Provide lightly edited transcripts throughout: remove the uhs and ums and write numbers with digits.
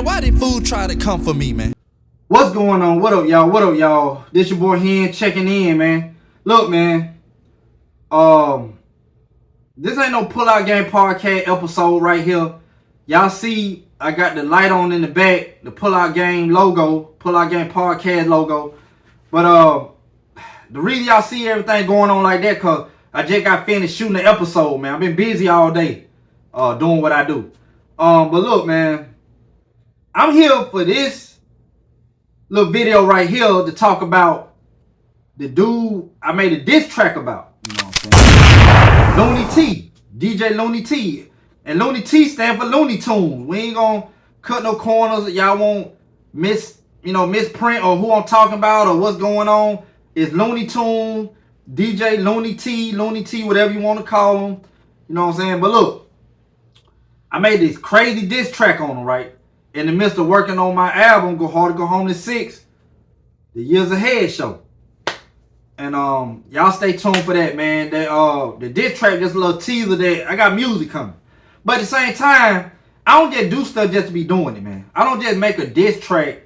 Man, why did food try to come for me, man? What's going on? What up, y'all? What up, y'all? This your boy Hen checking in, man. Look, man. This ain't no Pull-Out Game podcast episode right here. Y'all see I got the light on in the back, the Pull-Out Game logo, Pull-Out Game podcast logo. But the reason y'all see everything going on like that, cause I just got finished shooting the episode, man. I've been busy all day doing what I do. But look, man, I'm here for this little video right here to talk about the dude I made a diss track about. You know what I'm saying? Looney T, DJ Looney T. And Looney T stand for Looney Tunes. We ain't gonna cut no corners. Y'all won't misprint or who I'm talking about or what's going on. It's Looney Tunes, DJ Looney T, whatever you want to call him. You know what I'm saying? But look, I made this crazy diss track on him, right? In the midst of working on my album, Go Hard to Go Home to 6, the Years Ahead show. And y'all stay tuned for that, man. The diss track, just a little teaser that I got music coming. But at the same time, I don't just do stuff just to be doing it, man. I don't just make a diss track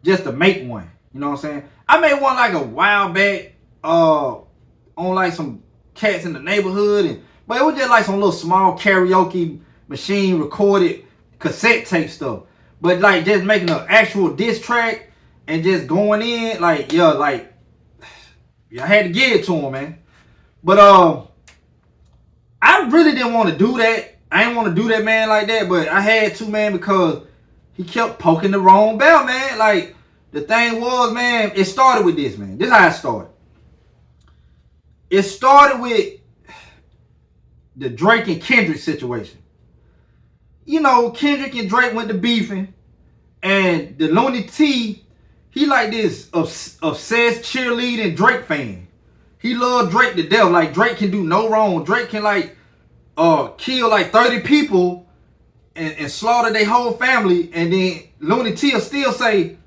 just to make one. You know what I'm saying? I made one like a while back on like some cats in the neighborhood. But it was just like some little small karaoke machine recorded cassette tape stuff. But like just making an actual diss track and just going in, like, yeah, like, I had to give it to him, man. But I really didn't want to do that. I didn't want to do that, man, like that. But I had to, man, because he kept poking the wrong bell, man. Like, the thing was, man, it started with this, man. This is how it started. It started with the Drake and Kendrick situation. You know, Kendrick and Drake went to beefing. And the Looney T, he like this obsessed cheerleading Drake fan. He loved Drake to death. Like, Drake can do no wrong. Drake can, like, kill like 30 people and slaughter their whole family. And then Looney T will still say,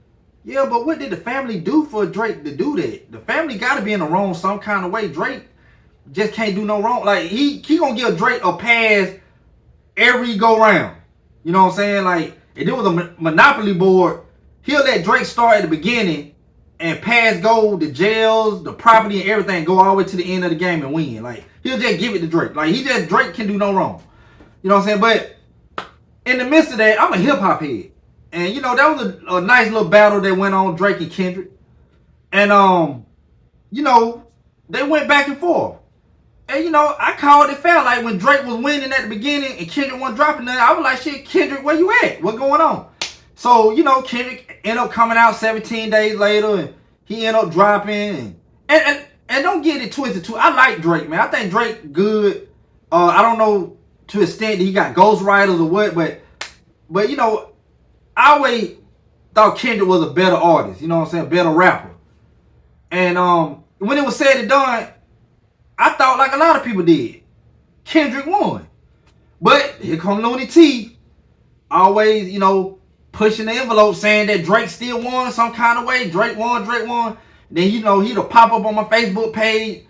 yeah, but what did the family do for Drake to do that? The family got to be in the wrong some kind of way. Drake just can't do no wrong. Like, he gonna give Drake a pass every go round. You know what I'm saying? Like, if it was a Monopoly board, he'll let Drake start at the beginning and pass go the jails, the property, and everything, go all the way to the end of the game and win. Like, he'll just give it to Drake. Like, Drake can do no wrong. You know what I'm saying? But in the midst of that, I'm a hip-hop head. And, you know, that was a nice little battle that went on, Drake and Kendrick. And, you know, they went back and forth. And, you know, I called it fair. Like, when Drake was winning at the beginning and Kendrick wasn't dropping nothing, I was like, shit, Kendrick, where you at? What's going on? So, you know, Kendrick ended up coming out 17 days later, and he ended up dropping. And don't get it twisted, too. I like Drake, man. I think Drake good. I don't know to the extent that he got ghostwriters or what, but you know, I always thought Kendrick was a better artist. You know what I'm saying? Better rapper. And when it was said and done, I thought like a lot of people did. Kendrick won. But here come Looney T, always, you know, pushing the envelope, saying that Drake still won some kind of way. Drake won. Then, you know, he'll pop up on my Facebook page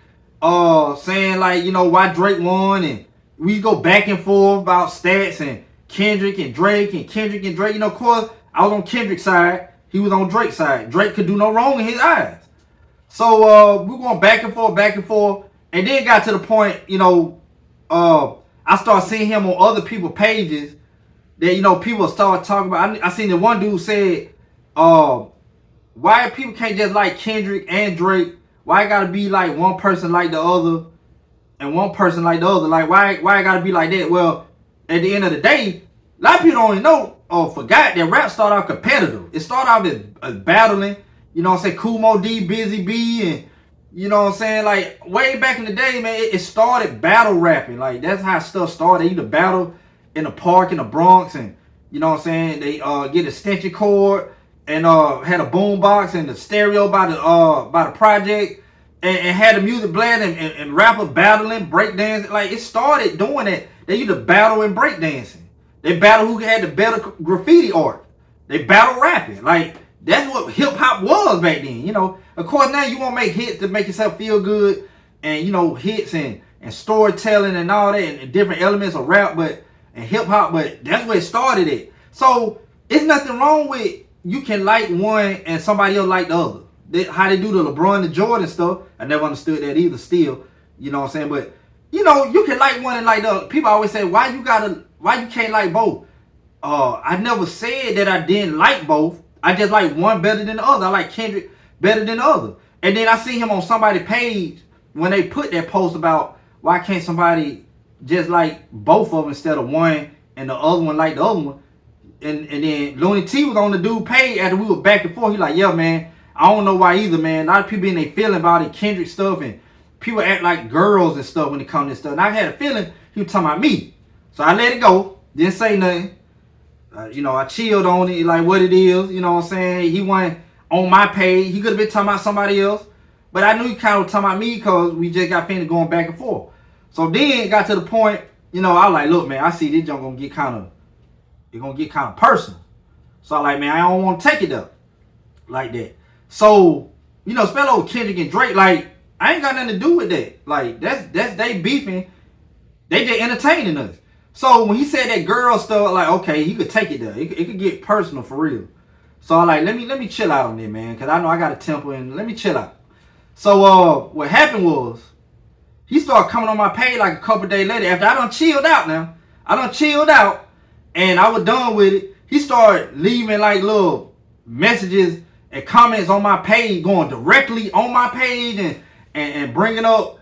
saying, like, you know, why Drake won. And we go back and forth about stats and Kendrick and Drake and Kendrick and Drake. You know, of course, I was on Kendrick's side. He was on Drake's side. Drake could do no wrong in his eyes. So we're going back and forth. And then it got to the point, you know, I started seeing him on other people's pages that, you know, people start talking about. I seen that one dude said, why people can't just like Kendrick and Drake? Why it gotta be like one person like the other and one person like the other? Like, why it gotta be like that? Well, at the end of the day, a lot of people don't even know or forgot that rap started out competitive. It started out as battling, you know what I'm saying? Kumo D, Busy B, and you know what I'm saying? Like, way back in the day, man, it started battle rapping. Like, that's how stuff started. They used to battle in the park in the Bronx, and you know what I'm saying? They get a extension cord and had a boom box and the stereo by the project and had the music blasting and rapper battling, breakdancing. Like, it started doing that. They used to battle and breakdancing. They battle who had the better graffiti art. They battle rapping. Like, that's what hip hop was back then. You know, of course now you want to make hits to make yourself feel good, and you know, hits and storytelling and all that and different elements of rap, and hip hop, but that's where it started at. So it's nothing wrong with you can like one and somebody else like the other. How they do the LeBron and Jordan stuff, I never understood that either still. You know what I'm saying? But, you know, you can like one and like the other. People always say, why you can't like both? I never said that I didn't like both. I just like one better than the other. I like Kendrick better than the other. And then I see him on somebody's page when they put that post about why can't somebody just like both of them instead of one and the other one like the other one. And then Looney T was on the dude page after we were back and forth. He like, yeah, man, I don't know why either, man. A lot of people in their feeling about it, Kendrick stuff, and people act like girls and stuff when it comes to this stuff. And I had a feeling he was talking about me. So I let it go. Didn't say nothing. You know, I chilled on it, like what it is. You know what I'm saying? He went on my page. He could have been talking about somebody else. But I knew he kind of was talking about me because we just got finished going back and forth. So then it got to the point, you know, I was like, look, man, I see this junk gonna get kind of personal. So I like, man, I don't want to take it up like that. So, you know, spell over Kendrick and Drake, like, I ain't got nothing to do with that. Like, that's they beefing. They just entertaining us. So when he said that girl stuff, like, okay, he could take it there. It could get personal for real. So I like, let me chill out on that, man, because I know I got a temper and let me chill out. So what happened was, he started coming on my page like a couple days later after I done chilled out now. I done chilled out and I was done with it. He started leaving like little messages and comments on my page, going directly on my page and bringing up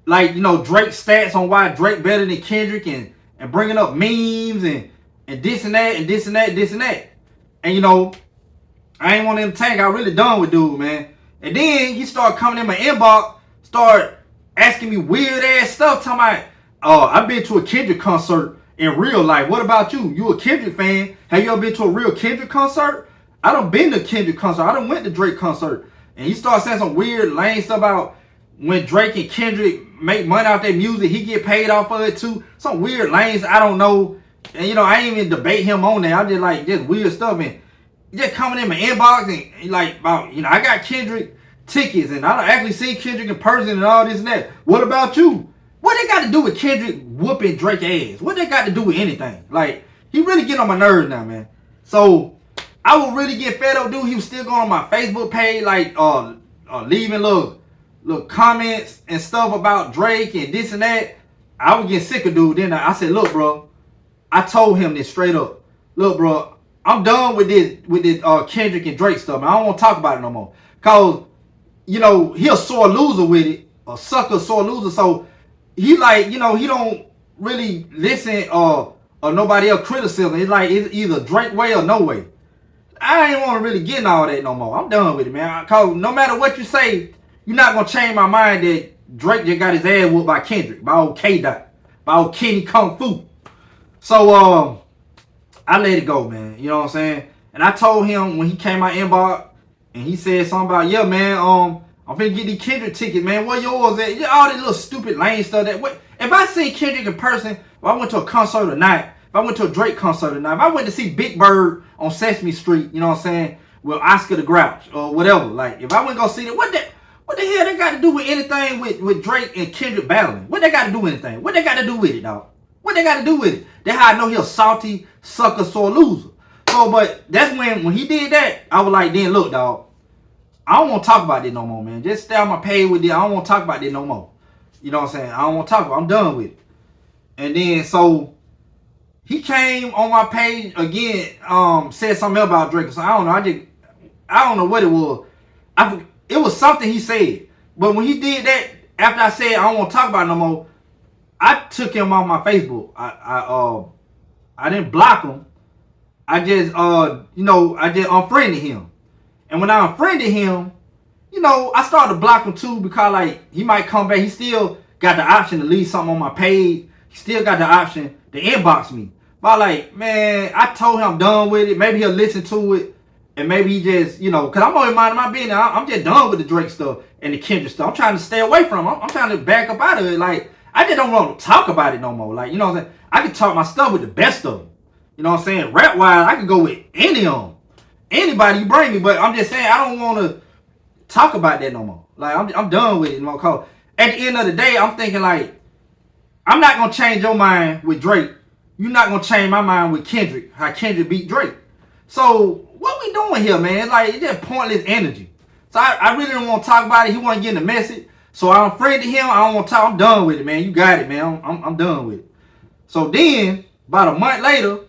like, you know, Drake stats on why Drake better than Kendrick and bringing up memes and this and that and this and that and this and that. And, you know, I ain't want to entertain. I got really done with dude, man. And then he started coming in my inbox, started asking me weird ass stuff, talking about, I've been to a Kendrick concert in real life. What about you? You a Kendrick fan? Have you ever been to a real Kendrick concert? I done been to a Kendrick concert. I done went to Drake concert. And he started saying some weird lame stuff about when Drake and Kendrick make money off their music, he get paid off of it too. Some weird lanes I don't know. And, you know, I ain't even debate him on that. I just like just weird stuff. And just coming in my inbox and like about, you know, I got Kendrick tickets and I don't actually see Kendrick in person and all this and that. What about you? What they got to do with Kendrick whooping Drake ass? What they got to do with anything? Like, he really getting on my nerves now, man. So I would really get fed up, dude. He was still going on my Facebook page, like leaving little comments and stuff about Drake and this and that. I would get sick of dude. Then I said, look, bro, I told him this straight up. Look, bro, I'm done with this Kendrick and Drake stuff, man. I don't want to talk about it no more. Cause, you know, he a sore loser with it. A sucker sore loser. So he like, you know, he don't really listen or nobody else criticism. It's like it's either Drake way or no way. I ain't want to really get in all that no more. I'm done with it, man. Cause no matter what you say, you're not gonna change my mind that Drake just got his ass whooped by Kendrick, by old K-Dot, by old Kenny Kung Fu. So I let it go, man. You know what I'm saying? And I told him when he came my inbox and he said something about, yeah, man, I'm finna get these Kendrick tickets, man. Where yours at? Yeah, all this little stupid lame stuff. If I seen Kendrick in person, if I went to a concert tonight, if I went to a Drake concert tonight, if I went to see Big Bird on Sesame Street, you know what I'm saying, with Oscar the Grouch or whatever, like if I went to go see that, what the hell they got to do with anything with Drake and Kendrick battling? What they got to do with anything? What they got to do with it, dog? What they got to do with it? That's how I know he a salty, sucker, sore loser. So, but that's when he did that, I was like, then look, dog, I don't want to talk about this no more, man. Just stay on my page with this. I don't want to talk about this no more. You know what I'm saying? I don't want to talk about it. I'm done with it. And then, so, he came on my page again, said something else about Drake. So, I don't know. I don't know what it was. It was something he said. But when he did that, after I said I don't want to talk about it no more, I took him off my Facebook. I didn't block him. I just, I just unfriended him. And when I unfriended him, you know, I started to block him too because, like, he might come back. He still got the option to leave something on my page. He still got the option to inbox me. But, like, man, I told him I'm done with it. Maybe he'll listen to it. And maybe he just, you know, because I'm always minding my business. I'm just done with the Drake stuff and the Kendrick stuff. I'm trying to stay away from him. I'm trying to back up out of it. Like, I just don't want to talk about it no more. Like, you know what I'm saying? I can talk my stuff with the best of them. You know what I'm saying? Rap-wise, I can go with any of them. Anybody you bring me. But I'm just saying, I don't want to talk about that no more. Like, I'm done with it. No more. At the end of the day, I'm thinking, like, I'm not going to change your mind with Drake. You're not going to change my mind with Kendrick, how Kendrick beat Drake. So what we doing here, man? Like, it's just pointless energy. So I really don't want to talk about it. He wasn't getting the message. So I unfriended him. I don't want to talk. I'm done with it, man. You got it, man. I'm done with it. So then, about a month later,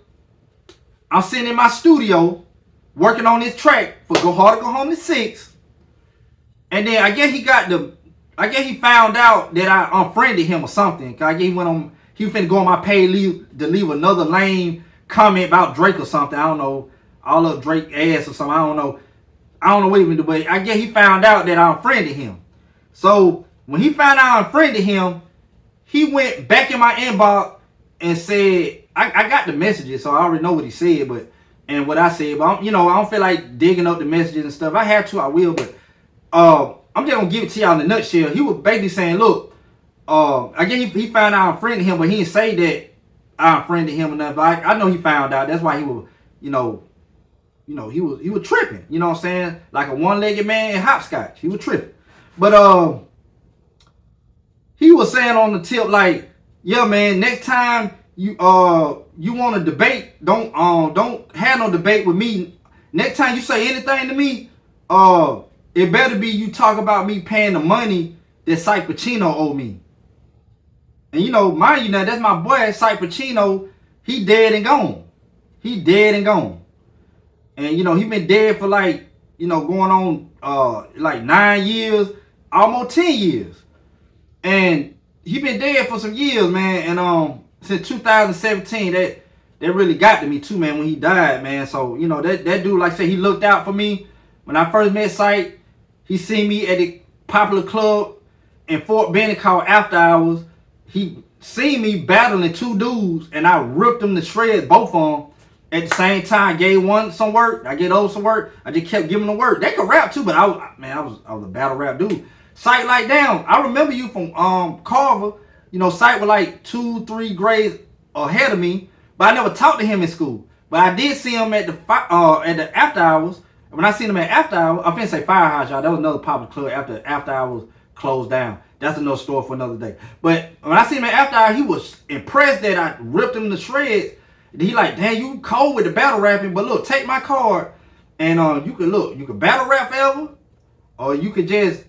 I'm sitting in my studio working on this track for Go Hard or Go Home to 6. And then I guess he found out that I unfriended him or something. Cause I guess he was finna go on my page to leave another lame comment about Drake or something. I don't know. All of Drake ass or something. I don't know what he even do, but I guess he found out that I unfriended him. So when he found out I unfriended him, he went back in my inbox and said, I got the messages, so I already know what he said, and what I said, but I don't feel like digging up the messages and stuff. If I have to, I will, but I'm just gonna give it to y'all in a nutshell. He was basically saying, look, I guess he found out I unfriended him, but he didn't say that I unfriended him or nothing. But I know he found out. That's why he was, he was tripping. You know what I'm saying? Like a one-legged man in hopscotch. He was tripping. But he was saying on the tip, like, yeah, man, next time you want to debate, don't have no debate with me. Next time you say anything to me, it better be you talk about me paying the money that Psych owe me. And mind you, now that's my boy Psych. He dead and gone. He dead and gone. And he been dead for like going on like 9 years, almost 10 years. And he been dead for some years, man. And since 2017, that really got to me too, man, when he died, man. So that dude, like I said, he looked out for me when I first met Psych. He seen me at the popular club in Fort Benning called After Hours. He seen me battling 2 dudes, and I ripped them to shreds, both of them. At the same time, gave one some work. I gave those some work. I just kept giving them work. They could rap too, but I was a battle rap dude. Psych like down. I remember you from Carver. Psych was like 2-3 grades ahead of me, but I never talked to him in school. But I did see him at the After Hours. When I seen him at After Hours, I'm finna say Firehouse, y'all. That was another popular club after Hours closed down. That's another story for another day. But when I seen him at After Hours, he was impressed that I ripped him to shreds. He like, damn, you cold with the battle rapping, but look, take my card, and you can battle rap forever, or you could just,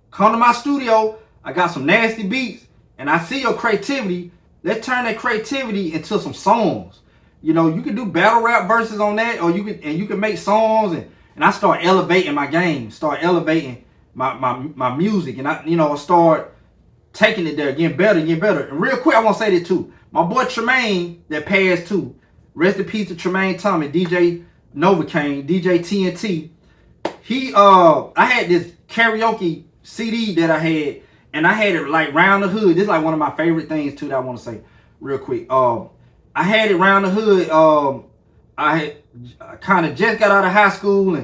come to my studio. I got some nasty beats, and I see your creativity. Let's turn that creativity into some songs. You can do battle rap verses on that, or you can make songs, and I start elevating my game, start elevating my music, and I start taking it there, getting better. And real quick, I want to say this too. My boy Tmaine that passed too. Rest in peace to Tmaine Thomas, DJ Novocaine, DJ TNT. I had this karaoke CD that I had, and I had it like round the hood. This is like one of my favorite things too that I want to say real quick. I had it round the hood. I kind of just got out of high school,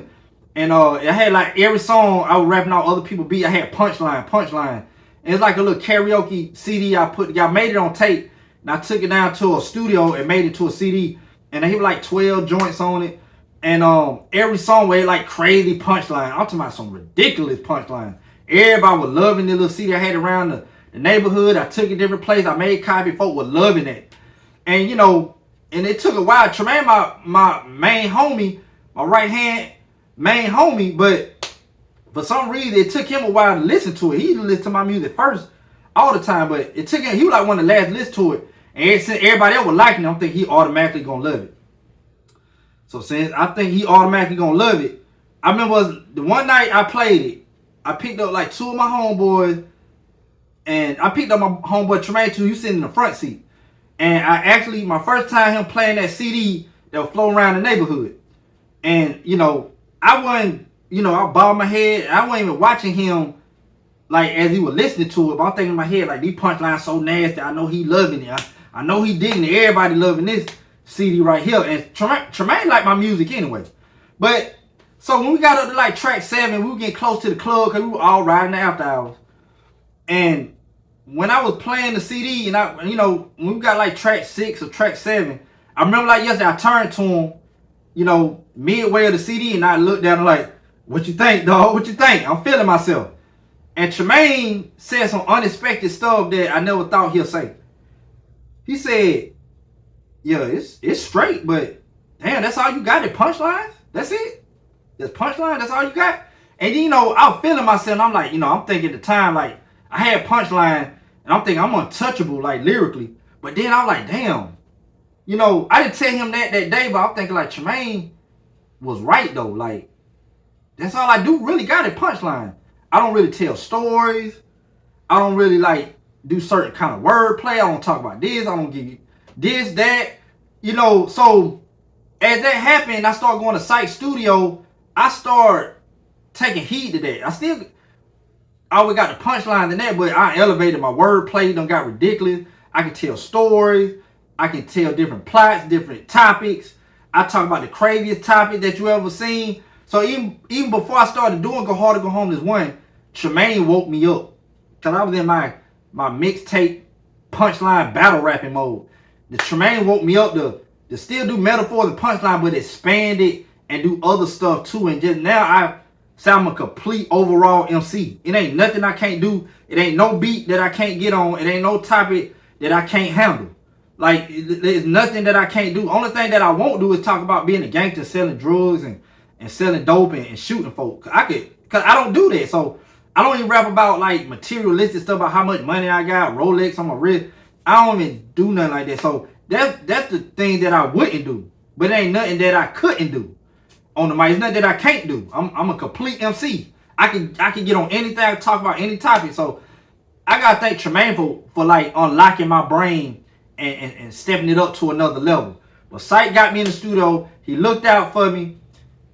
and I had like every song I was rapping out other people beat. I had punchline. And it's like a little karaoke CD I made it on tape. And I took it down to a studio and made it to a CD. And I hit like 12 joints on it. And every song had like crazy punchline. I'm talking about some ridiculous punchline. Everybody was loving the little CD I had around the neighborhood. I took it different place. I made copy. Folk were loving it. And and it took a while. Tmaine, my main homie, my right hand main homie, but for some reason it took him a while to listen to it. He didn't listen to my music first all the time, but it took him. He was like one of the last to listen to it. And since everybody else was liking it, I'm thinking he automatically gonna love it. So since I think he automatically gonna love it, I remember the one night I played it, I picked up like 2 of my homeboys, and I picked up my homeboy Tmaine too. He was sitting in the front seat. And I actually, my first time him playing that CD that was flowing around the neighborhood. And, I wasn't, I bobbed my head. I wasn't even watching him like as he was listening to it. But I'm thinking in my head, like, these punchlines so nasty. I know he loving it. I know he digging it. Everybody loving this CD right here. And Tmaine like my music anyway. But, so when we got up to like track 7, we were getting close to the club because we were all riding the After Hours. And when I was playing the CD, and when we got like track 6 or track 7, I remember like yesterday I turned to him, midway of the CD, and I looked down and like, what you think, dog? What you think? I'm feeling myself. And Tmaine said some unexpected stuff that I never thought he'll say. He said, yeah, it's straight, but damn, that's all you got at punchlines? That's it? That's punchline? That's all you got? And you know, I was feeling myself, and I'm like, you know, I'm thinking at the time, like, I had punchline, and I'm thinking I'm untouchable, like, lyrically. But then I'm like, damn. You know, I didn't tell him that day, but I'm thinking, like, Tmaine was right, though. Like, that's all I do really got at punchline. I don't really tell stories. I don't really, like, do certain kind of wordplay. I don't talk about this. I don't give you this, that. You know, so as that happened, I started going to Psych studio. I started taking heed to that. I always got the punchlines in that, but I elevated my wordplay. Done got ridiculous. I can tell stories. I can tell different plots, different topics. I talk about the craziest topic that you ever seen. So even before I started doing Go Hard or Go Home this one, Tmaine woke me up. Cause I was in my mixtape punchline battle rapping mode. The Tmaine woke me up to still do metaphors and punchline, but expand it and do other stuff too. And just now I sound a complete overall MC. It ain't nothing I can't do. It ain't no beat that I can't get on. It ain't no topic that I can't handle. Like, there's nothing that I can't do. Only thing that I won't do is talk about being a gangster, selling drugs and selling dope and shooting folks. Cause I don't do that. So I don't even rap about like materialistic stuff about how much money I got, Rolex on my wrist. I don't even do nothing like that. So that's the thing that I wouldn't do. But it ain't nothing that I couldn't do on the mic. It's nothing that I can't do. I'm a complete MC. I can get on anything, talk about any topic. So I gotta thank Tmaine for like unlocking my brain and stepping it up to another level. But Psych got me in the studio. He looked out for me.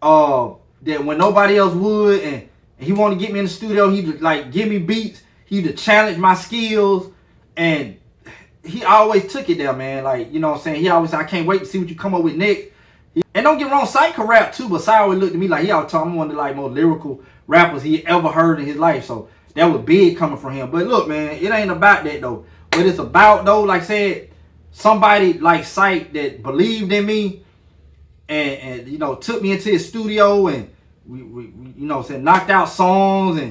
That when nobody else would, and he wanted to get me in the studio, he'd like give me beats, he'd challenge my skills, and he always took it there, man. Like, you know what I'm saying? He always said, I can't wait to see what you come up with next. And don't get wrong, Psych can rap too, but Psych always looked at me like he always told me one of the like most lyrical rappers he ever heard in his life. So that was big coming from him. But look, man, it ain't about that though. What it's about though, like I said, somebody like Psych that believed in me and you know, took me into his studio, and we you know, said knocked out songs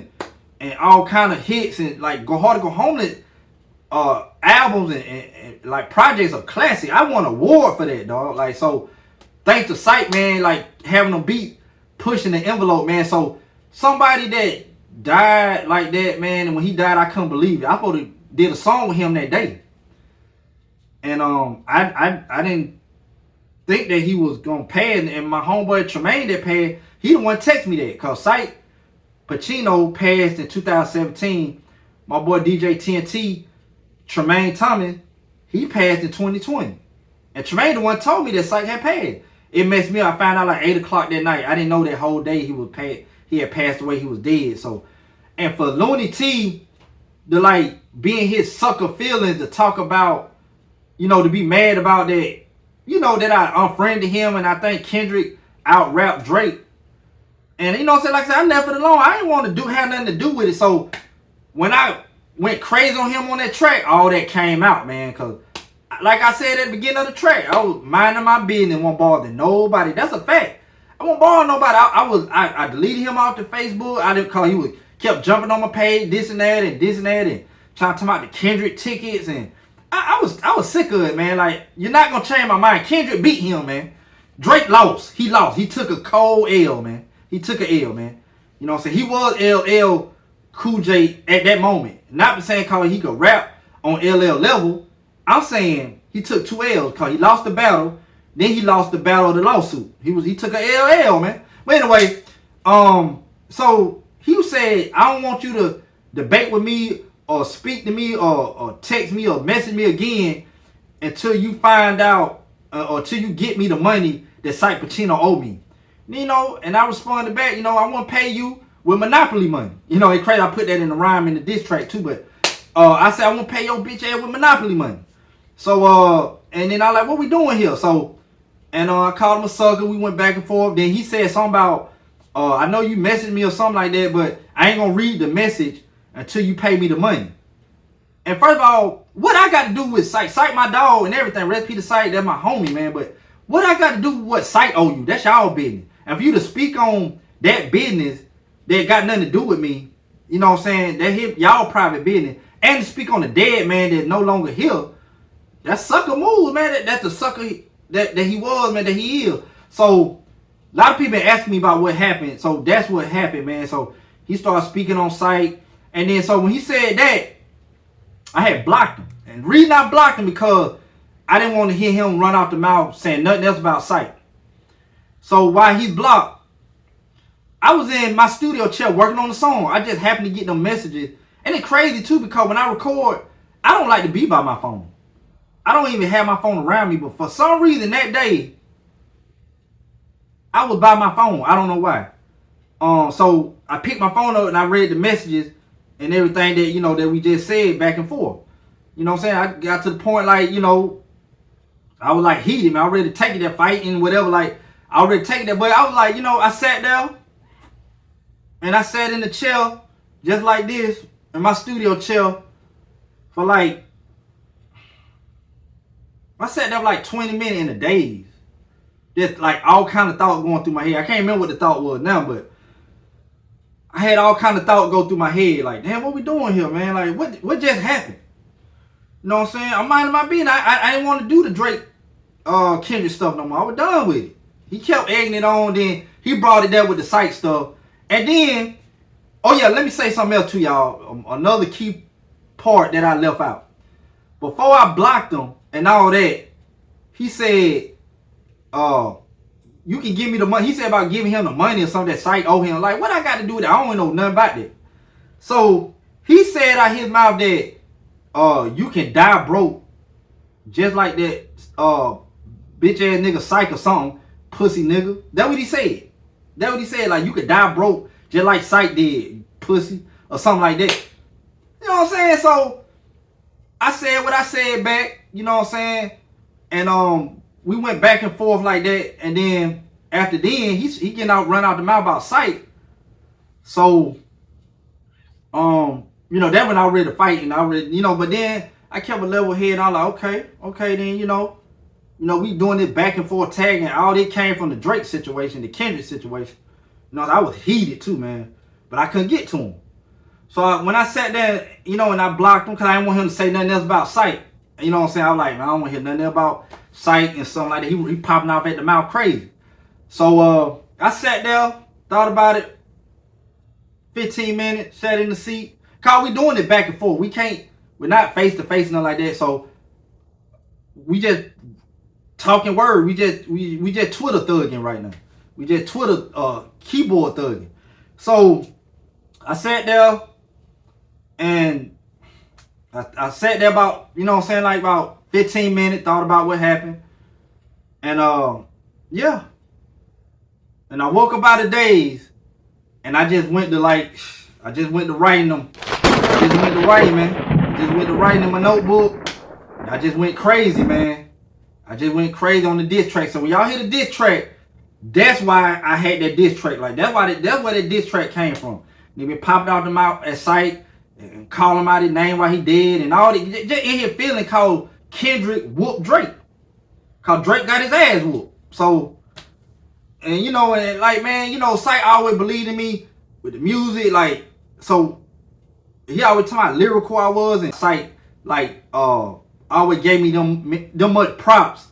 and all kind of hits, and like Go Hard or Go Home albums and like projects are classic. I won an award for that, dog. Like, so thanks to Psych, man, like having them beat pushing the envelope, man. So somebody that died like that, man, and when he died, I couldn't believe it. I supposed to did a song with him that day. And I didn't think that he was gonna pass, and my homeboy Tmaine that passed, he the one text me that, cause Psych Pacino passed in 2017. My boy DJ TNT, Tmaine Thomas, he passed in 2020. And Tmaine the one told me that Psych had passed. It messed me up. I found out like 8 o'clock that night. I didn't know that whole day he had passed away, he was dead. So, and for Looney T to like be in his sucker feelings to talk about, you know, to be mad about that, you know, that I unfriended him, and I think Kendrick out-rapped Drake. And you know what I'm saying? Like I said, I left it alone. I didn't want to have nothing to do with it. So when I went crazy on him on that track, all that came out, man. Cause like I said at the beginning of the track, I was minding my business, won't bother nobody. That's a fact. I won't bother nobody. I deleted him off the Facebook. I didn't call. He kept jumping on my page, this and that, and trying to talk about the Kendrick tickets, and I was sick of it, man. Like, you're not gonna change my mind. Kendrick beat him, man. Drake lost. He lost. He took a cold L, man. He took an L, man. You know what I'm saying? He was LL Cool J at that moment. Not saying cause he could rap on LL level. I'm saying he took 2 L's because he lost the battle. Then he lost the battle of the lawsuit. He took a LL, man. But anyway, so he said, I don't want you to debate with me or speak to me or text me or message me again until you find out or until you get me the money that Psych Pacino owe me. You know, and I responded back, you know, I want to pay you with Monopoly money. You know, it's crazy. I put that in the rhyme in the diss track too, but I said I want to pay your bitch ass with Monopoly money. So, and then I like, what we doing here? So, and I called him a sucker. We went back and forth. Then he said something about, I know you messaged me or something like that, but I ain't going to read the message until you pay me the money. And first of all, what I got to do with Psych? Psych my dog and everything. Recipe to Psych, that's my homie, man. But what I got to do with what Psych owe you? That's y'all business. And for you to speak on that business that got nothing to do with me, you know what I'm saying? That y'all private business. And to speak on the dead man that's no longer here, that's sucker move, man. That's the sucker that he was, man, that he is. So a lot of people been asking me about what happened. So that's what happened, man. So he started speaking on Psych. And then so when he said that, I had blocked him. And the reason I blocked him because I didn't want to hear him run out the mouth saying nothing else about Psych. So while he's blocked, I was in my studio chair working on the song. I just happened to get them messages. And it's crazy too because when I record, I don't like to be by my phone. I don't even have my phone around me. But for some reason that day, I was by my phone. I don't know why. So I picked my phone up and I read the messages and everything that, you know, that we just said back and forth. You know what I'm saying? I got to the point like, you know, I was like heated, man. I was ready to take it, that fight and whatever. Like, I was ready to take that. But I was like, you know, I sat down and I sat in the chair just like this in my studio chair for like, I sat there for like 20 minutes in a daze. Just like all kind of thoughts going through my head. I can't remember what the thought was now, but I had all kind of thoughts go through my head. Like, damn, what we doing here, man? Like, what just happened? You know what I'm saying? I'm minding my business. I didn't want to do the Drake Kendrick stuff no more. I was done with it. He kept egging it on. Then he brought it there with the Psych stuff. And then, oh yeah, let me say something else to y'all. Another key part that I left out. Before I blocked him and all that, he said, you can give me the money. He said about giving him the money or something that Psych owe him. Like, what I got to do with that? I don't know nothing about that. So he said out his mouth that you can die broke just like that bitch ass nigga Psych or something, pussy nigga. That what he said. That what he said. Like, you could die broke just like Psych did, pussy, or something like that. You know what I'm saying? So I said what I said back. You know what I'm saying? And we went back and forth like that. And then after then, he getting out, run out the mouth about Psych. So you know, that when I was ready to fight, and I ready, you know, but then I kept a level head. I'm like, okay, then, you know, we doing this back and forth tagging. All this came from the Drake situation, the Kendrick situation. You know, I was heated too, man, but I couldn't get to him. So when I sat there, you know, and I blocked him because I didn't want him to say nothing else about Psych. You know what I'm saying? I was like, man, I don't want to hear nothing about Psych and something like that. He popping off at the mouth crazy. So I sat there, thought about it, 15 minutes, sat in the seat. Cause we doing it back and forth. We're not face to face, nothing like that. So we just talking word. We just Twitter thugging right now. We just Twitter keyboard thugging. So I sat there and I sat there about, you know what I'm saying, like about 15 minutes, thought about what happened. And yeah. And I woke up out of days and I just went to writing them. I just went to writing, man. I just went to writing in my notebook. I just went crazy, man. I just went crazy on the diss track. So when y'all hear the diss track, that's why I had that diss track. Like, that's where that diss track came from. They been popping out the mouth at Psych and calling him out his name while he dead and all that. Just in here feeling called Kendrick whooped Drake. Cause Drake got his ass whooped. So, and you know, and like, man, you know, Psych always believed in me with the music. Like, so he always told me how lyrical I was, and Psych, like, always gave me them much props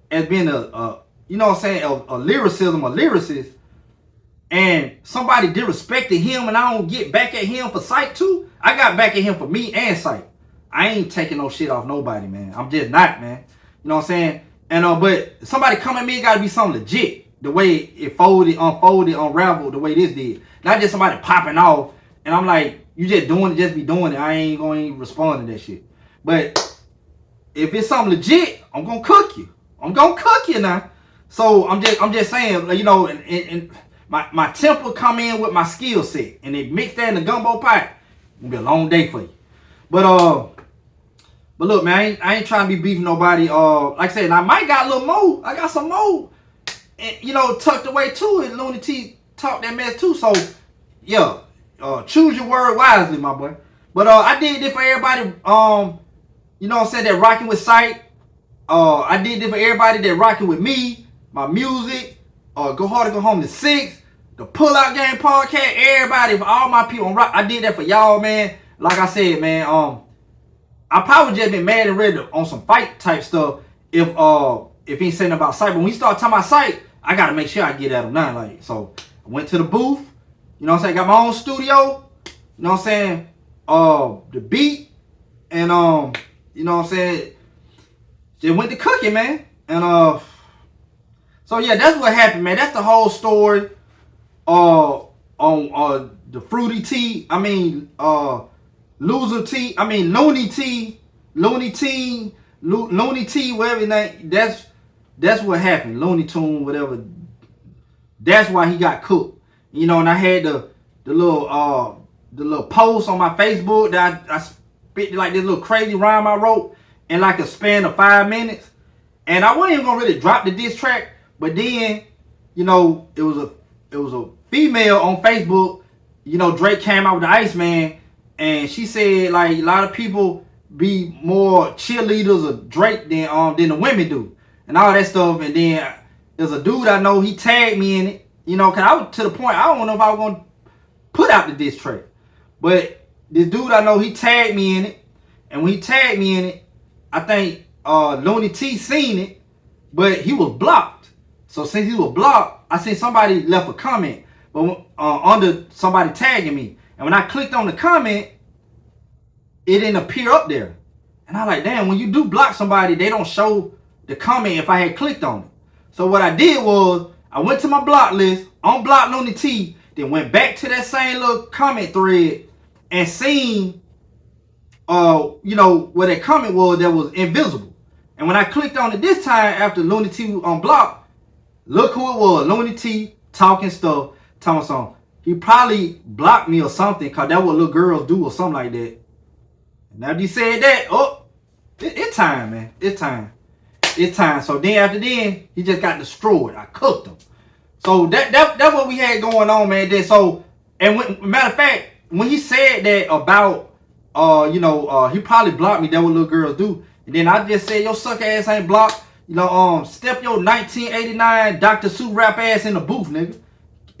as being a you know what I'm saying, a lyricism, a lyricist. And somebody disrespected him and I don't get back at him for Psych too. I got back at him for me and Psych. I ain't taking no shit off nobody, man. I'm just not, man. You know what I'm saying? And but somebody come at me, it gotta be something legit. The way it folded, unfolded, unraveled, the way this did. Not just somebody popping off. And I'm like, you just doing it, just be doing it. I ain't going to respond to that shit. But if it's something legit, I'm going to cook you. I'm going to cook you now. So I'm just saying, you know, and my temper come in with my skill set. And they mix that in the gumbo pot. It'll be a long day for you. But look, man, I ain't trying to be beefing nobody. Like I said, I might got a little more. I got some more, and, you know, tucked away too. And Looney T talk that mess too. So, yeah, choose your word wisely, my boy. But I did this for everybody. You know what I'm saying, that rocking with Psych. I did this for everybody that rocking with me, my music. Go hard to go home to 6. The Pull Out Game podcast. Everybody, for all my people, I did that for y'all, man. Like I said, man. I probably just been mad and ready on some fight type stuff if if he ain't saying about Psych. But when we start talking about Psych, I gotta make sure I get at him now. Like, so I went to the booth, you know what I'm saying? Got my own studio, you know what I'm saying? The beat, and you know what I'm saying? Just went to cooking, man. And so yeah, that's what happened, man. That's the whole story. On the fruity tea, I mean loser tea, I mean loony tea, loony tea, whatever his name. That's what happened. Looney Tune, whatever. That's why he got cooked. You know, and I had the little post on my Facebook that I spit like this little crazy rhyme I wrote in like a span of 5 minutes. And I wasn't even gonna really drop the diss track, but then, you know, it was a female on Facebook. You know, Drake came out with the Iceman, and she said like a lot of people be more cheerleaders of Drake than the women do, and all that stuff. And then there's a dude I know, he tagged me in it, you know, cause I was to the point I don't know if I was gonna put out the diss track, but this dude I know, he tagged me in it, and when he tagged me in it, I think Looney T seen it, but he was blocked. So since he was blocked, I seen somebody left a comment, but under somebody tagging me, and when I clicked on the comment, it didn't appear up there. And I like, damn, when you do block somebody, they don't show the comment if I had clicked on it. So what I did was, I went to my block list, unblocked Looney T, then went back to that same little comment thread and seen, you know, where that comment was that was invisible. And when I clicked on it this time after Looney T was unblocked, look who it was, Looney T talking stuff, talking something. He probably blocked me or something, cause that's what little girls do or something like that. And after he said that, it's time, man. It's time. It's time. So then after then, he just got destroyed. I cooked him. So that's what we had going on, man. Then so, and matter of fact, when he said that about you know, he probably blocked me, that's what little girls do. And then I just said, your suck ass ain't blocked. You know, step your 1989 Dr. Sue rap ass in the booth, nigga.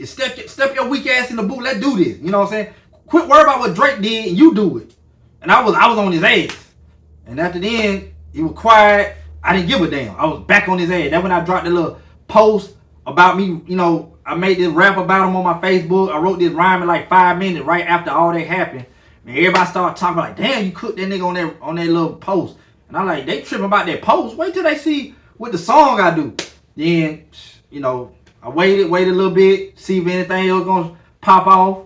Step your weak ass in the booth. Let's do this. You know what I'm saying? Quit worrying about what Drake did and you do it. And I was on his ass. And after then, he was quiet. I didn't give a damn. I was back on his ass. That's when I dropped the little post about me. You know, I made this rap about him on my Facebook. I wrote this rhyme in like 5 minutes right after all that happened. And everybody started talking like, damn, you cooked that nigga on that little post. And I'm like, they tripping about that post. Wait till they see what the song I do. Then, you know, I waited a little bit, see if anything else gonna pop off.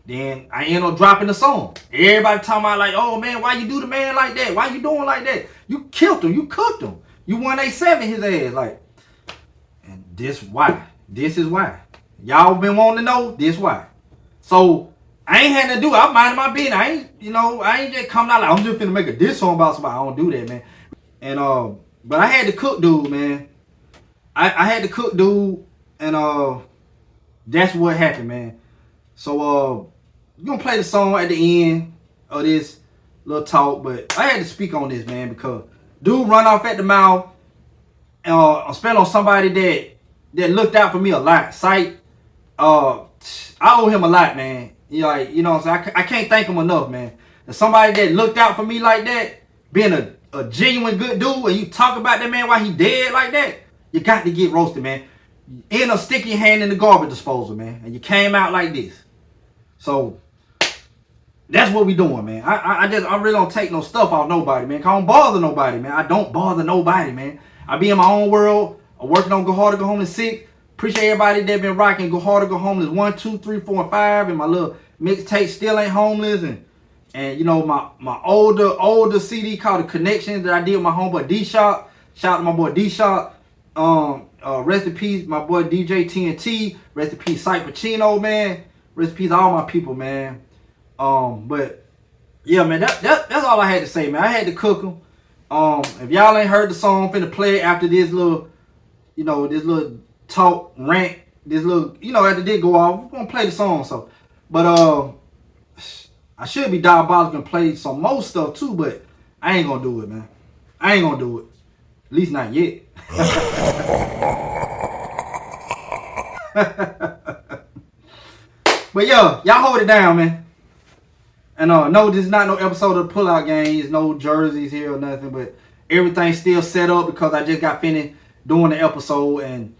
Then I end up dropping the song. Everybody talking about like, oh man, why you do the man like that? Why you doing like that? You killed him. You cooked him. You 187 his ass. Like, and this why. This is why. Y'all been wanting to know. This why. So I ain't had to do it. I'm minding my business. I ain't just coming out like I'm just finna make a diss song about somebody. I don't do that, man. And but I had to cook dude, man. I had to cook dude, and that's what happened, man. So we're gonna play the song at the end of this little talk, but I had to speak on this, man, because dude run off at the mouth and spent on somebody that looked out for me a lot. Psych, I owe him a lot, man. You know what I'm saying? I can't thank him enough, man. And somebody that looked out for me like that, being a genuine good dude, and you talk about that man while he dead like that, you got to get roasted, man. You end up sticking your hand in the garbage disposal, man, and you came out like this. So that's what we doing, man. I really don't take no stuff off nobody, man. I don't bother nobody, man. I don't bother nobody, man. I be in my own world. I'm working on Go Hard or Go Homeless 6. Appreciate everybody that been rocking Go Hard or Go Homeless 1, 2, 3, 4, and 5. And my little mixtape Still Ain't Homeless. And you know, my older CD called The Connection that I did with my homeboy D-Shot. Shout out to my boy D-Shot. Rest in peace, my boy DJ TNT. Rest in peace, Psych Pacino, man. Rest in peace, all my people, man. But yeah, man, that's all I had to say, man. I had to cook them. If y'all ain't heard the song, I'm finna play it after this little, you know, this little talk rant, this little, you know, after this go off, we're gonna play the song. So, but I should be diabolical and play some more stuff too, but I ain't gonna do it, man. I ain't gonna do it. At least not yet. But yo, y'all hold it down, man. And no, this is not no episode of the Pullout Game. There's no jerseys here or nothing, but everything's still set up because I just got finished doing the episode, and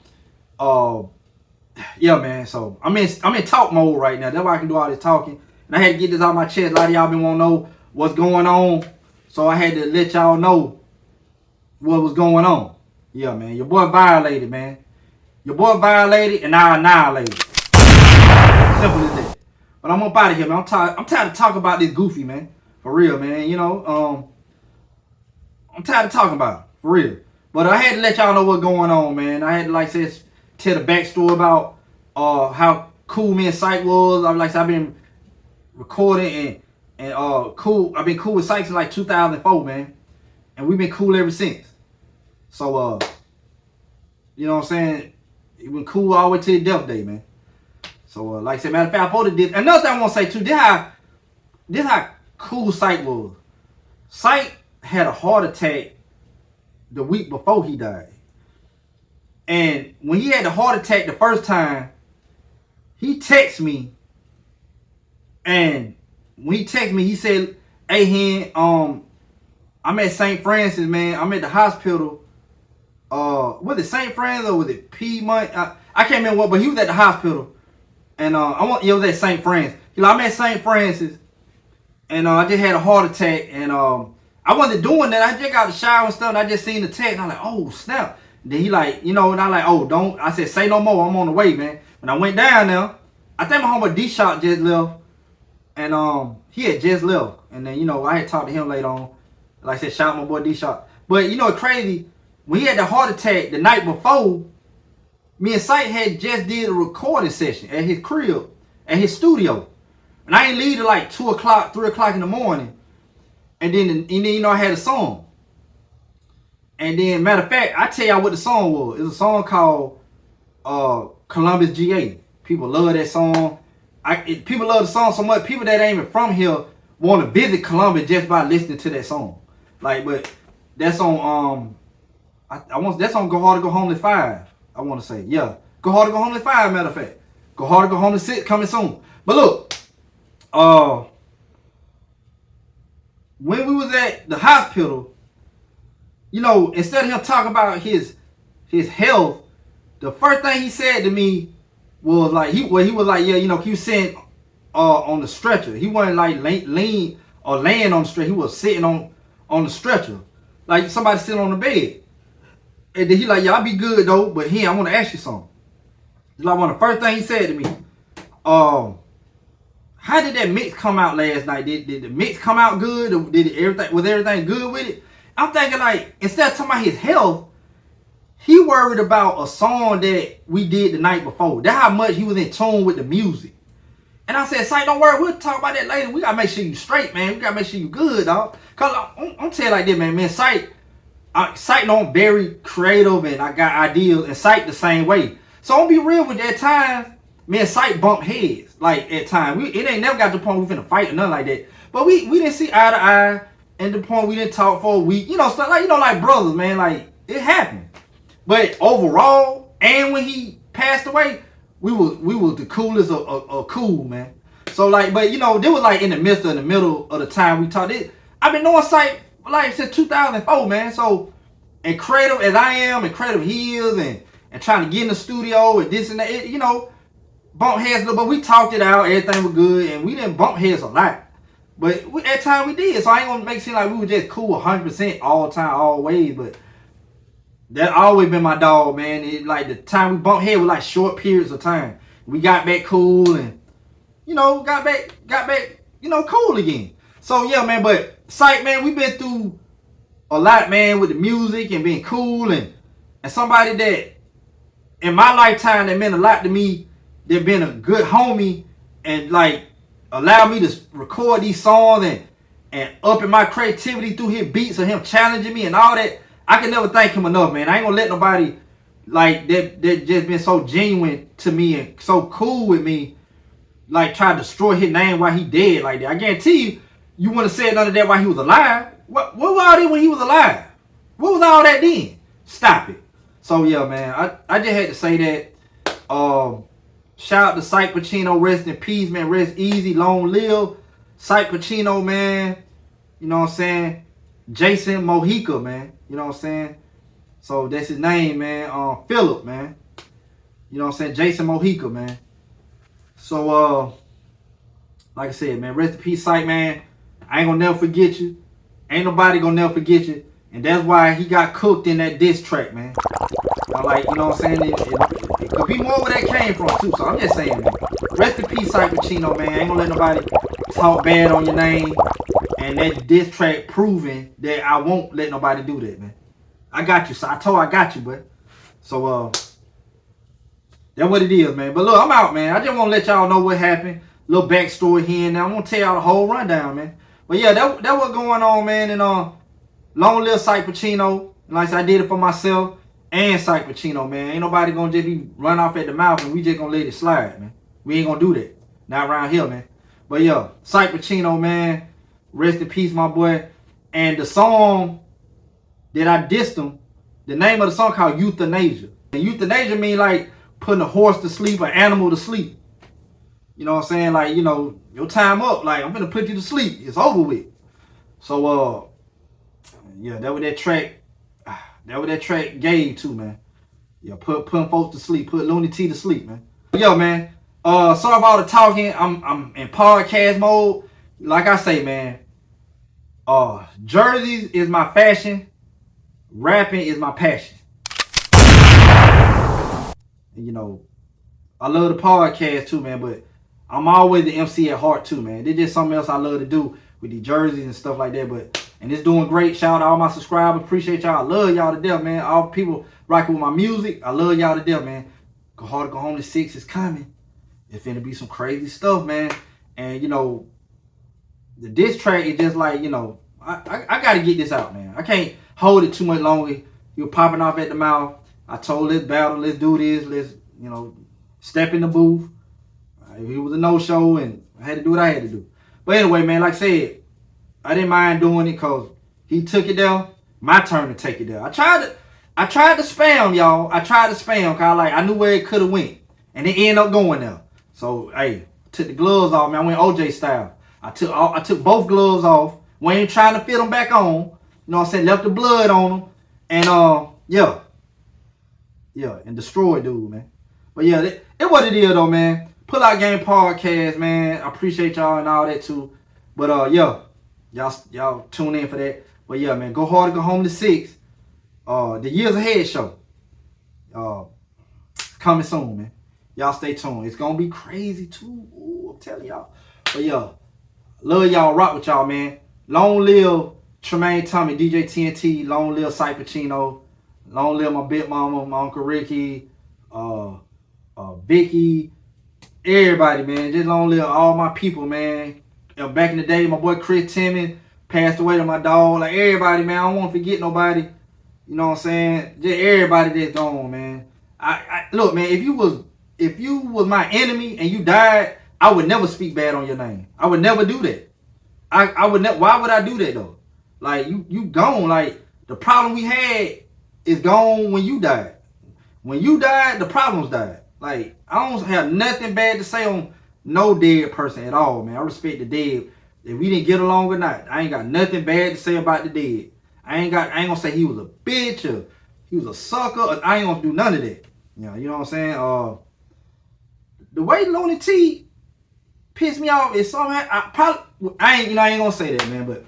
yeah, man. So I'm in talk mode right now. That's why I can do all this talking. And I had to get this out of my chest. A lot of y'all been wanting to know what's going on, so I had to let y'all know what was going on. Yeah, man. Your boy violated, man. Your boy violated, and I annihilated. Simple as that. But I'm up out of here, man. I'm tired of talking about this goofy, man. For real, man. You know, I'm tired of talking about it. For real. But I had to let y'all know what's going on, man. I had to, like I said, tell the backstory about how cool me and Psych was. I've been recording and cool. I've been cool with Psych since like 2004, man. And we've been cool ever since. So, you know what I'm saying? We've been cool all the way to the death day, man. So, like I said, matter of fact, I probably did. Another thing I want to say, too, this how cool Psych was. Psych had a heart attack the week before he died. And when he had the heart attack the first time, he texted me. And when he texted me, he said, "Hey, Hen, I'm at St. Francis, man. I'm at the hospital. Was it St. Francis or was it Piedmont? I can't remember what, but he was at the hospital. And it was at St. Francis. He like, I'm at St. Francis, and I just had a heart attack, and I wasn't doing that. I just got the shower and stuff, and I just seen the text, and I'm like, oh, snap. And then he like, you know, and I like, oh, don't. I said, say no more. I'm on the way, man. When I went down there, I think my homeboy D-Shot just left, and he had just left. And then, you know, I had talked to him later on. Like I said, shout out my boy D-Shot. But, you know, it's crazy. When he had the heart attack the night before, me and Psych had just did a recording session at his crib, at his studio. And I ain't leave till like 2 o'clock, 3 o'clock in the morning. And then, you know, I had a song. And then, matter of fact, I tell y'all what the song was. It's a song called Columbus GA. People love that song. People love the song so much. People that ain't even from here want to visit Columbus just by listening to that song. Like, but that song, that song Go Hard to Go Home to 5. I want to say, yeah. Go Hard to Go Home to 5, matter of fact. Go Hard to Go Home to 6 coming soon. But look, when we was at the hospital, you know, instead of him talking about his health, the first thing he said to me was like, he was like, yeah, you know, he was sitting on the stretcher. He wasn't like lean or laying on the stretcher. He was sitting on the stretcher, like somebody sitting on the bed. And then he like, yeah, I'll be good though, but I want to ask you something. Like one of the first thing he said to me, how did that mix come out last night? Did the mix come out good? Or was everything good with it? I'm thinking like, instead of talking about his health, he worried about a song that we did the night before. That's how much he was in tune with the music. And I said, Psych, don't worry, we'll talk about that later. We gotta make sure you straight, man. We gotta make sure you good, dog. Cause I'm telling you like this, man, Psych know I'm very creative and I got ideas, and Psych the same way. So I'm be real with you, at times, me and Psych bump heads. Like at times, it ain't never got to the point we finna fight or nothing like that. But we didn't see eye to eye, and the point we didn't talk for a week. You know, stuff like, you know, like brothers, man. Like it happened. But overall, and when he passed away, we was the coolest of cool, man. So like, but you know, this was like in the middle of the time we talked. I've been knowing Psych like since 2004, man. So, and creative as I am, and creative he is, and trying to get in the studio and this and that, you know, bump heads, but we talked it out, everything was good, and we didn't bump heads a lot. But at time we did, so I ain't gonna make it seem like we were just cool 100% all the time, always, but that always been my dog, man. It, like the time we bumped heads was like short periods of time. We got back cool and, you know, got back, you know, cool again. So yeah, man, but Psych, man, we been through a lot, man, with the music and being cool, and somebody that in my lifetime that meant a lot to me, that been a good homie and like allowed me to record these songs and up in my creativity through his beats or him challenging me and all that. I can never thank him enough, man. I ain't gonna let nobody like that just been so genuine to me and so cool with me, like try to destroy his name while he dead like that. I guarantee you wouldn't have said none of that while he was alive. What was all that when he was alive? What was all that then? Stop it. So yeah, man, I just had to say that. Shout out to Psych Pacino, rest in peace, man. Rest easy, long live. Psych Pacino, man. You know what I'm saying? Jason Mojica, man. You know what I'm saying? So that's his name, man. Philip, man. You know what I'm saying? Jason Mojica, man. So, like I said, man, rest in peace, Psych, man. I ain't gonna never forget you. Ain't nobody gonna never forget you. And that's why he got cooked in that diss track, man. Like, you know what I'm saying? It could be more where that came from, too. So I'm just saying, man. Rest in peace, Psych Pacino, man. Ain't gonna let nobody talk bad on your name. And that diss track proving that I won't let nobody do that, man. I got you. So I got you, boy. So, that's what it is, man. But look, I'm out, man. I just want to let y'all know what happened. Little backstory here and there. I'm going to tell y'all the whole rundown, man. But yeah, that what's going on, man. And long live Psych Pacino. Like I said, I did it for myself and Psych Pacino, man. Ain't nobody going to just be run off at the mouth and we just going to let it slide, man. We ain't going to do that. Not around here, man. But yeah, Psych Pacino, man. Rest in peace, my boy. And the song that I dissed him, the name of the song called Euthanasia. And euthanasia mean like putting a horse to sleep, an animal to sleep. You know what I'm saying? Like, you know, your time up. Like, I'm gonna put you to sleep. It's over with. So, yeah, that was that track gave too, man. Yeah, putting folks to sleep, put Looney T to sleep, man. But yo, man, sorry for all the talking. I'm in podcast mode. Like I say, man, jerseys is my fashion. Rapping is my passion. And, you know, I love the podcast too, man, but I'm always the MC at heart too, man. It's just something else I love to do with the jerseys and stuff like that. And it's doing great. Shout out to all my subscribers. Appreciate y'all. I love y'all to death, man. All people rocking with my music. I love y'all to death, man. Go Hard to Go Home to 6 is coming. It's finna be some crazy stuff, man. And, you know, the diss track is just like, you know, I got to get this out, man. I can't hold it too much longer. You're popping off at the mouth. I told let's battle, let's do this, let's, you know, step in the booth. It was a no-show and I had to do what I had to do. But anyway, man, like I said, I didn't mind doing it because he took it there. My turn to take it there. I tried to spam, y'all. I tried to spam because I knew where it could have went. And it ended up going there. So, hey, took the gloves off, man. I went OJ style. I took both gloves off. Wasn't trying to fit them back on. You know what I'm saying? Left the blood on them. And, yeah. Yeah, and destroyed dude, man. But yeah, it what it is though, man. Pull Out Game Podcast, man. I appreciate y'all and all that too. But yeah, y'all tune in for that. But yeah, man, Go Hard to Go Home to 6. The Years Ahead show. Coming soon, man. Y'all stay tuned. It's gonna be crazy too. Ooh, I'm telling y'all. But yeah, love y'all, rock with y'all, man. Long live Tmaine, Tommy, DJ TNT. Long live Psych Pacino. Long live my big mama, my Uncle Ricky, Vicky, everybody, man. Just long live all my people, man. Back in the day, my boy Chris Tmaine passed away to my dog. Like everybody, man. I don't want to forget nobody. You know what I'm saying? Just everybody that's gone, man. I look, man. If you was my enemy and you died, I would never speak bad on your name. I would never do that. I would never. Why would I do that though? Like you gone. Like the problem we had is gone when you died. When you died, the problems died. Like, I don't have nothing bad to say on no dead person at all, man. I respect the dead. If we didn't get along or not, I ain't got nothing bad to say about the dead. I ain't gonna say he was a bitch or he was a sucker. Or I ain't gonna do none of that. You know what I'm saying? The way Looney T pissed me off is something I ain't gonna say that, man, but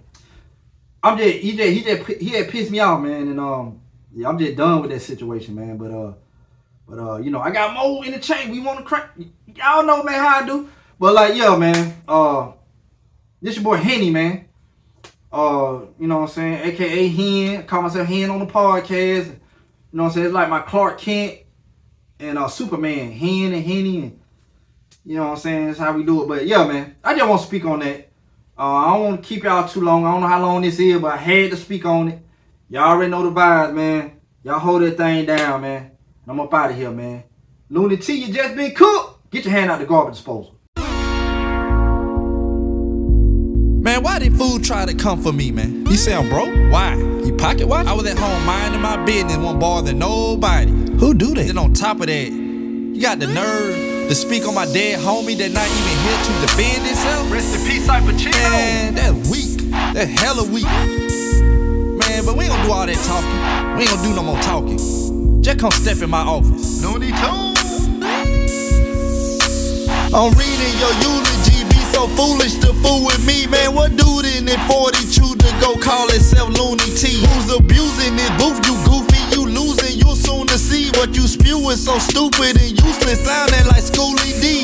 he had pissed me off, man, and yeah, I'm just done with that situation, man. But you know, I got more in the chain. We want to crack. Y'all know, man, how I do. But like, yeah, man. This your boy Henny, man. You know what I'm saying? AKA Hen. I call myself Hen on the podcast. You know what I'm saying? It's like my Clark Kent and Superman. Hen and Henny, and you know what I'm saying? That's how we do it. But yeah, man. I just want to speak on that. I don't want to keep y'all too long. I don't know how long this is, but I had to speak on it. Y'all already know the vibes, man. Y'all hold that thing down, man. I'm up out of here, man. Looney T, you just been cooked. Get your hand out the garbage disposal. Man, why did food try to come for me, man? He say I'm broke? Why? You pocket watch? I was at home minding my business, won't bother nobody. Who do that? Then on top of that, you got the nerve to speak on my dead homie that not even here to defend himself? Rest in peace, Psych Pacino. Man, that's weak. That's hella weak. Man, man, but we ain't gonna do all that talking. We ain't gonna do no more talking. Just come step in my office. No need to. I'm reading your eulogy, be so foolish to fool with me, man. What dude in it 42 to go call itself Looney T? Who's abusing this booth? You goofy, you losing. You'll soon to see what you spew is so stupid and useless, sounding like Schoolie D.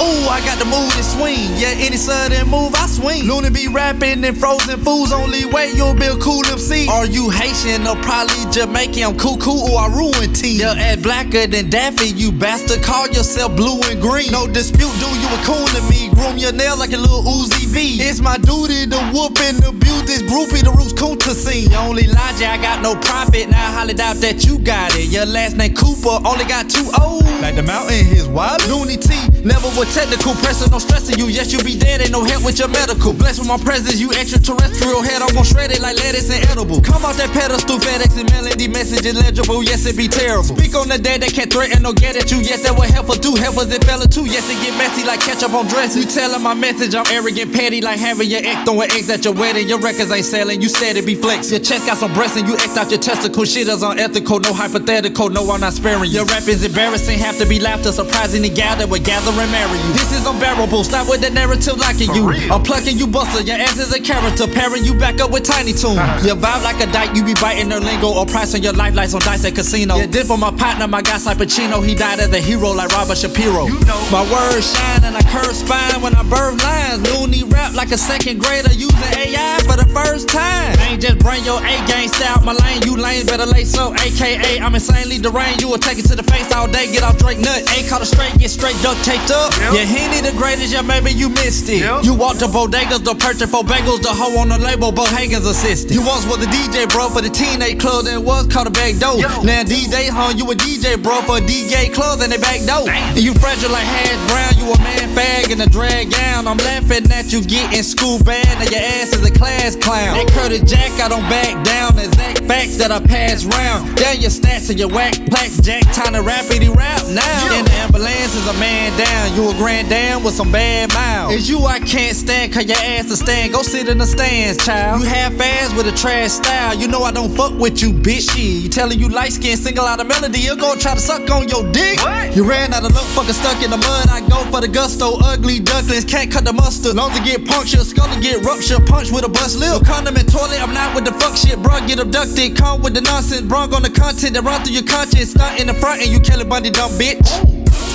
Ooh, I got the mood to swing. Yeah, any sudden move, I swing. Looney be rapping and frozen fools. Only way you'll be a cool MC. Are you Haitian or probably Jamaican? I'm cuckoo or I ruin tea. You're act blacker than Daffy, you bastard. Call yourself blue and green. No dispute, dude, you were cool to me. Groom your nail like a little Uzi V. It's my duty to whoop and abuse this groupie, the roots Kunta scene. Your only logic, I got no profit. Now I highly doubt that you got it. Your last name Cooper, only got 2 O's. Like the mountain, his wild Looney T. Never was technical, pressing, no stressing you. Yes, you be dead, ain't no help with your medical. Blessed with my presence, you extraterrestrial head. I'm gon' shred it like lettuce and edible. Come off that pedestal, FedEx and melody messages legible. Yes, it be terrible. Speak on the day that can't threaten or get at you. Yes, that would help for 2 helpers it fell too. Yes, it get messy like ketchup on dress. You tellin' my message, I'm arrogant, petty, like having your ex throwing eggs at your wedding. Your records ain't selling, you said it be flex. Your chest got some breasts and you X out your testicle. Shit is unethical, no hypothetical, no, I'm not sparing you. Your rap is embarrassing, have to be laughter, surprising the gal that would gather and marry you. This is unbearable, stop with the narrative locking you. I'm plucking you buster, your ass is a character, pairing you back up with Tiny Toon. You vibe like a dyke, you be biting her lingo or pricing your life like some dice at casino. Yeah, did for my partner, my guy like Pacino, he died as a hero like Robert Shapiro. You know. My words shine and I curve spine when I birth lines. Looney rap like a second grader using AI for the first time. Ain't just bring your A game style, my lane, you lame, better lace up, AKA I'm insanely deranged, you will take it to the face all day, get off Drake nut, ain't caught a straight, get straight duct taped up. Yep. Yeah, he ain't the greatest, yeah, maybe you missed it. Yep. You walked to bodegas, the purchase for bagels, the hoe on the label, Bo Hagen's assistant. You once was a DJ, bro, for the teenage club that was called a back door. Yo. Now these days, you a DJ, bro, for a DJ club and they back door. Damn. And you fragile like hash brown, you a man fag in a drag gown. I'm laughing at you getting school bad, now your ass is a class clown. That Curtis Jack, I don't back down, exact facts that I pass round. Down your stats and your whack plaques, Jack, time to rapidly rap now. Yo. In the ambulance is a man down, you a grand down with some bad mouth. It's you I can't stand, cause your ass to stand, go sit in the stands, child. You half ass with a trash style, you know I don't fuck with you, bitch. Shit, you telling you light skin, single out a melody, you're gonna try to suck on your dick. What? You ran out of luck, fucking stuck in the mud, I go for the gusto. Ugly ducklings can't cut the mustard. Long to get punctured, skull to get ruptured, punch with a bust lip. No condiment toilet, I'm not with the fuck shit, bruh, get abducted. Come with the nonsense, brung on the content that run through your conscience. Stunt in the front and you Kelly Bundy dumb bitch.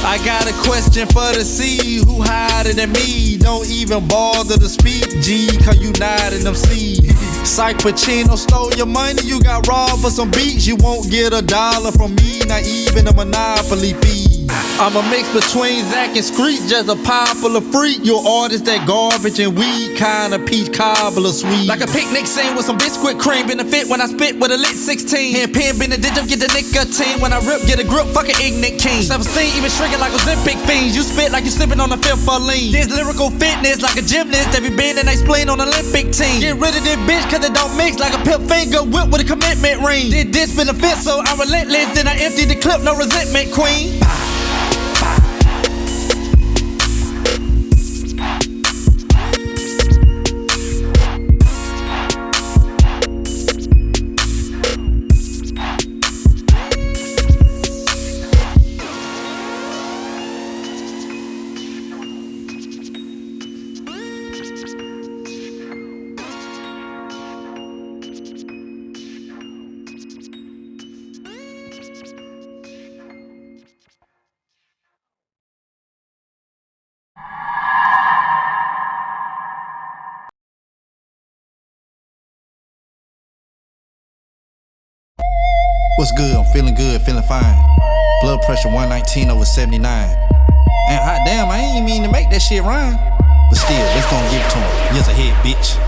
I got a question for the C, who higher than me? Don't even bother to speak, G, cause you not in them C's. Psych Pacino stole your money, you got robbed for some beats. You won't get $1 from me, not even a monopoly fee. I'm a mix between Zach and Screech, just a popular freak. You're artist that garbage and weed, kinda peach cobbler sweet. Like a picnic scene with some biscuit cream, benefit when I spit with a lit 16. And pen Benedict, get the nicotine. When I rip, get a grip, fucking ignorant king. Self-esteem, even shrinking like Ozempic fiends. You spit like you sipping on the fifth of lean. This lyrical fitness like a gymnast, they be bending they spleen on Olympic team. Get rid of this bitch cause it don't mix like a pimp finger whip with a commitment ring. Did this benefit so I'm relentless, then I empty the clip, no resentment queen. What's good? I'm feeling good, feeling fine. Blood pressure 119/79. And hot damn, I ain't mean to make that shit rhyme. But still, let's gon' give it to him. Years ahead, bitch.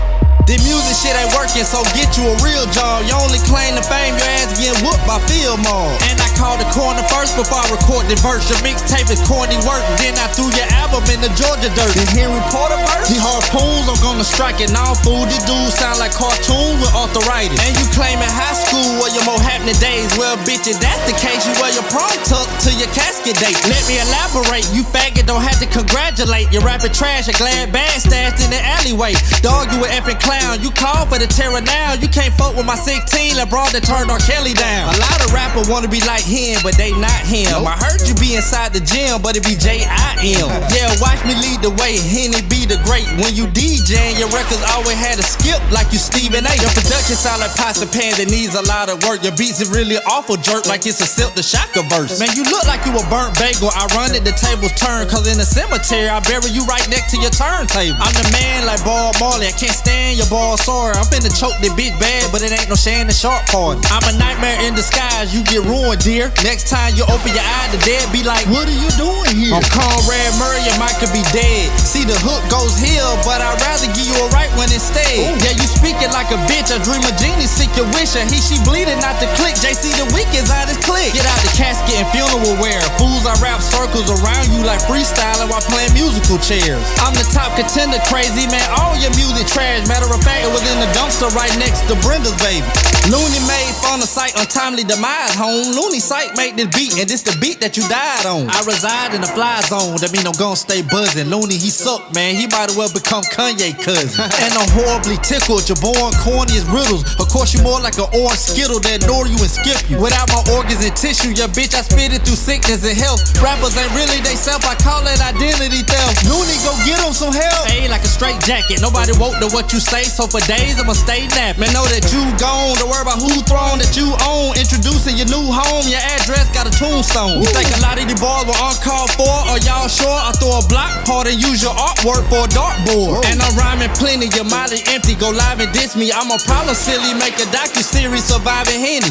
This music shit ain't working, so get you a real job. You only claim the fame, your ass getting whooped by field mall. And I called the corner first before I record the verse. Your mixtape is corny work, then I threw your album in the Georgia dirt. This Henry Porter verse? The harpoons, I'm gonna strike it. Now fool, these dudes sound like cartoons with arthritis. And you claiming high school were your more happening days. Well, bitch, if that's the case, you wear your prom tuck to your casket date. Let me elaborate, you faggot don't have to congratulate. You're rapping trash, a glad bag stashed in the alleyway. Dog, you an effing class sound. You call for the terror now. You can't fuck with my 16, that broad that turned R. Kelly down. A lot of rappers wanna be like him, but they not him. I heard you be inside the gym, but it be J.I.M. Yeah, watch me lead the way, Henny be the great. When you DJing, your records always had a skip like you Stephen A. Your production sound like pots and pans that needs a lot of work. Your beats is really awful jerk like it's a Silk the Shocker verse. Man, you look like you a burnt bagel. I run it, the tables turn, cause in the cemetery I bury you right next to your turntable. I'm the man like Bob Marley, I can't stand your ball, sorry. I'm finna choke the bitch bad, but it ain't no Shannon Sharp party. I'm a nightmare in disguise, you get ruined, dear. Next time you open your eye, the dead be like, what are you doing here? I'm Conrad Murray, your mic could be dead. See, the hook goes here, but I'd rather give you a right one instead. Ooh. Yeah, you speaking like a bitch, I dream a genie, seek your wish, and she bleeding out the click. JC the weak is out his click. Get out the casket and funeral wear. Fools, I wrap circles around you like freestyling while playing musical chairs. I'm the top contender, crazy man, all your music trash. Matter of fact, it was in the dumpster right next to Brenda's baby. Looney made fun of Psych, untimely demise home. Looney Psych made this beat, and this the beat that you died on. I reside in the fly zone, that mean I'm gon' stay buzzing. Looney, he suck, man, he might as well become Kanye cousin. And I'm horribly tickled, you're born corny as riddles. Of course you more like an orange skittle that ignore you and skip you. Without my organs and tissue, yeah bitch, I spit it through sickness and health. Rappers ain't really they self, I call it identity theft. Looney, go get him some help. Hey, like a straight jacket, nobody woke to what you say, so for days I'ma stay napped. Man, know that you gone, don't worry about who throne that you own. Introducing your new home, your address got a tombstone. You think a lot of these bars were uncalled for? Are y'all sure? I throw a block part and use your artwork for a dartboard. And I'm rhyming plenty, your mileage empty. Go live and diss me, I'm a problem silly. Make a docu-series surviving Henny.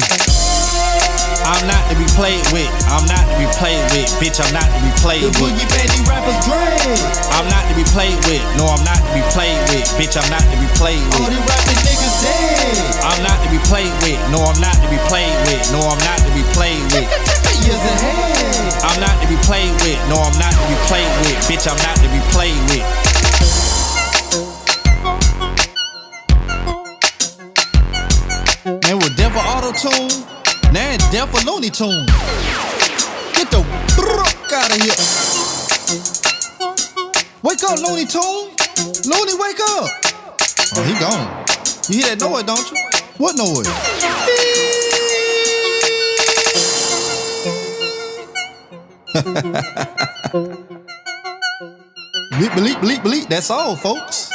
I'm not to be played with, I'm not to be played with, bitch, I'm not to be played with. The boogie baby rappers Drake. I'm not to be played with, no, I'm not to be played with, bitch, I'm not to be played with. All these rapping niggas dead. I'm not to be played with, no, I'm not to be played with, no, I'm not to be played with. Years ahead. I'm not to be played with, no, I'm not to be played with, bitch, I'm not to be played with. Man, with Devil Auto-Tune, now it's Devil Looney Tune. Get the fuck out of here. Wake up, Looney Tune. Looney, wake up. Oh, he gone. You hear that noise, don't you? What noise? Bleep, bleep, bleep, bleep. That's all, folks.